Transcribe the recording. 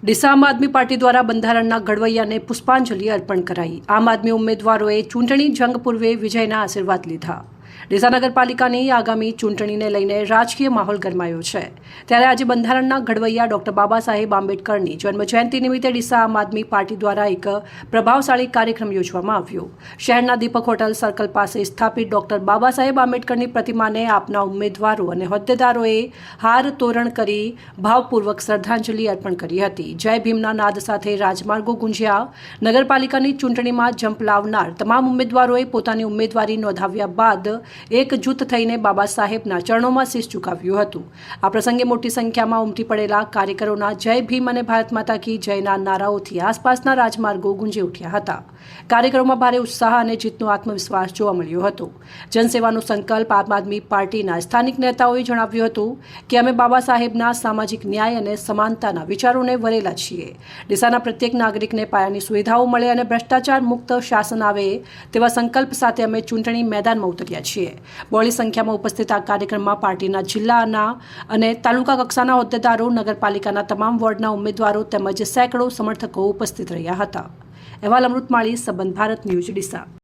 ડીસા આમ આદમી પાર્ટી દ્વારા બંધારણના ઘડવૈયાને પુષ્પાંજલિ અર્પણ કરાઈ। આમ આદમી ઉમેદવારોએ ચૂંટણી જંગ પૂર્વે વિજયના આશીર્વાદ લીધા। ડીસા નગરપાલિકાની આગામી ચૂંટણીને લઈને રાજકીય માહોલ ગરમાયો છે, ત્યારે આજે બંધારણના ઘડવૈયા ડોક્ટર બાબા સાહેબ આંબેડકરની જન્મજયંતિ નિમિત્તે ડીસા આમ આદમી પાર્ટી દ્વારા એક પ્રભાવશાળી કાર્યક્રમ યોજવામાં આવ્યો। શહેરના દીપક હોટલ સર્કલ પાસે સ્થાપિત ડોક્ટર બાબા સાહેબ આંબેડકરની પ્રતિમાને આપના ઉમેદવારો અને હોદ્દેદારોએ હાર તોરણ કરી ભાવપૂર્વક શ્રદ્ધાંજલિ અર્પણ કરી હતી। જય ભીમના નાદ સાથે રાજમાર્ગો ગુંજ્યા। નગરપાલિકાની ચૂંટણીમાં જંપ લાવનાર તમામ ઉમેદવારોએ પોતાની ઉમેદવારી નોંધાવ્યા બાદ એક જૂથ થઈને બાબા સાહેબના ચરણોમાં શીશ ઝુકાવ્યું હતું। આ પ્રસંગે મોટી સંખ્યામાં ઉમટી પડેલા કાર્યકરોના જય ભીમ અને ભારત માતા કી જયના નારાઓથી આસપાસના રાજમાર્ગો ગુંજી ઉઠ્યા હતા। કાર્યક્રમમાં ભારે ઉત્સાહ અને જીતનો આત્મવિશ્વાસ જોવા મળ્યો હતો। જનસેવાનો સંકલ્પ આમ આદમી પાર્ટીના સ્થાનિક નેતાઓએ જણાવ્યું હતું કે અમે બાબા સાહેબના સામાજિક ન્યાય અને સમાનતાના વિચારોને વરેલા છીએ। ડીસાના પ્રત્યેક નાગરિકને પાયાની સુવિધાઓ મળે અને ભ્રષ્ટાચાર મુક્ત શાસન આવે તેવા સંકલ્પ સાથે અમે ચૂંટણી મેદાનમાં ઉતર્યા છીએ। બહોળી સંખ્યામાં ઉપસ્થિત આ કાર્યક્રમમાં પાર્ટીના જિલ્લાના અને તાલુકા કક્ષાના હોદ્દેદારો, નગરપાલિકાના તમામ વોર્ડના ઉમેદવારો તેમજ સેંકડો સમર્થકો ઉપસ્થિત રહ્યા હતા। અહેવાલ અમૃત માળી, સંબંધ ભારત ન્યૂઝ, ડીસા।